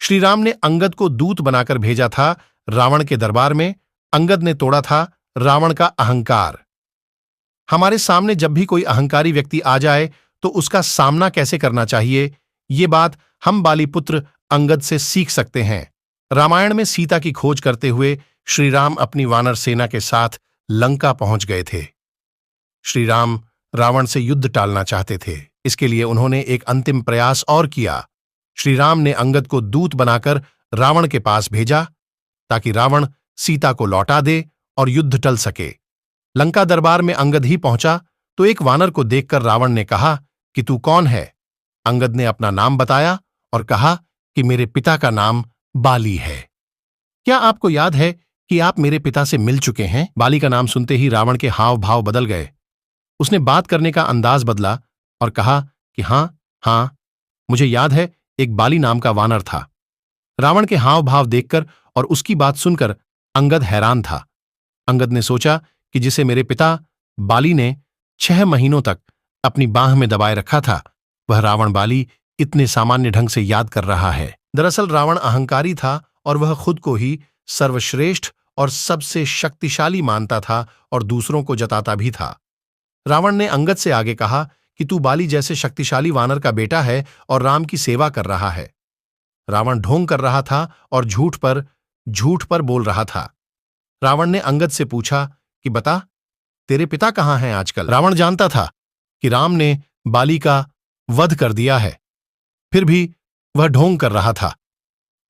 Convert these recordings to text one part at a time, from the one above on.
श्री राम ने अंगद को दूत बनाकर भेजा था रावण के दरबार में। अंगद ने तोड़ा था रावण का अहंकार। हमारे सामने जब भी कोई अहंकारी व्यक्ति आ जाए तो उसका सामना कैसे करना चाहिए, ये बात हम बाली पुत्र अंगद से सीख सकते हैं। रामायण में सीता की खोज करते हुए श्री राम अपनी वानर सेना के साथ लंका पहुंच गए थे। श्री राम रावण से युद्ध टालना चाहते थे, इसके लिए उन्होंने एक अंतिम प्रयास और किया। श्री राम ने अंगद को दूत बनाकर रावण के पास भेजा ताकि रावण सीता को लौटा दे और युद्ध टल सके। लंका दरबार में अंगद ही पहुंचा तो एक वानर को देखकर रावण ने कहा कि तू कौन है। अंगद ने अपना नाम बताया और कहा कि मेरे पिता का नाम बाली है। क्या आपको याद है कि आप मेरे पिता से मिल चुके हैं? बाली का नाम सुनते ही रावण के हाव भाव बदल गए। उसने बात करने का अंदाज बदला और कहा कि हाँ, मुझे याद है, एक बाली नाम का वानर था। रावण के हाव भाव देखकर और उसकी बात सुनकर अंगद हैरान था। अंगद ने सोचा कि जिसे मेरे पिता बाली ने 6 महीनों तक अपनी बाह में दबाए रखा था, वह रावण बाली इतने सामान्य ढंग से याद कर रहा है। दरअसल रावण अहंकारी था और वह खुद को ही सर्वश्रेष्ठ और सबसे शक्तिशाली मानता था और दूसरों को जताता भी था। रावण ने अंगद से आगे कहा कि तू बाली जैसे शक्तिशाली वानर का बेटा है और राम की सेवा कर रहा है। रावण ढोंग कर रहा था और झूठ पर बोल रहा था। रावण ने अंगद से पूछा कि बता, तेरे पिता कहाँ हैं आजकल? रावण जानता था कि राम ने बाली का वध कर दिया है, फिर भी वह ढोंग कर रहा था।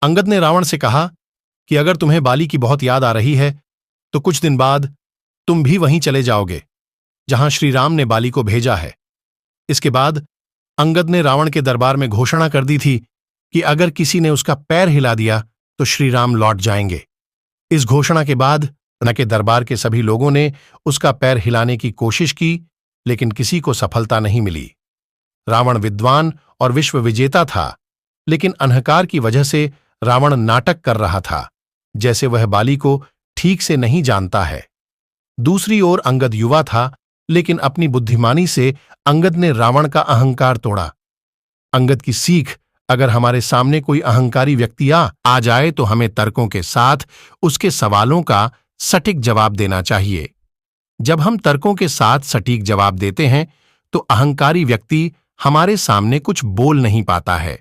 अंगद ने रावण से कहा कि अगर तुम्हें बाली की बहुत याद आ रही है तो कुछ दिन बाद तुम भी वहीं चले जाओगे जहां श्री राम ने बाली को भेजा है। इसके बाद अंगद ने रावण के दरबार में घोषणा कर दी थी कि अगर किसी ने उसका पैर हिला दिया तो श्री राम लौट जाएंगे। इस घोषणा के बाद न के दरबार के सभी लोगों ने उसका पैर हिलाने की कोशिश की, लेकिन किसी को सफलता नहीं मिली। रावण विद्वान और विश्व विजेता था, लेकिन अहंकार की वजह से रावण नाटक कर रहा था, जैसे वह बाली को ठीक से नहीं जानता है। दूसरी ओर अंगद युवा था, लेकिन अपनी बुद्धिमानी से अंगद ने रावण का अहंकार तोड़ा। अंगद की सीख, अगर हमारे सामने कोई अहंकारी व्यक्ति आ जाए तो हमें तर्कों के साथ उसके सवालों का सटीक जवाब देना चाहिए। जब हम तर्कों के साथ सटीक जवाब देते हैं तो अहंकारी व्यक्ति हमारे सामने कुछ बोल नहीं पाता है।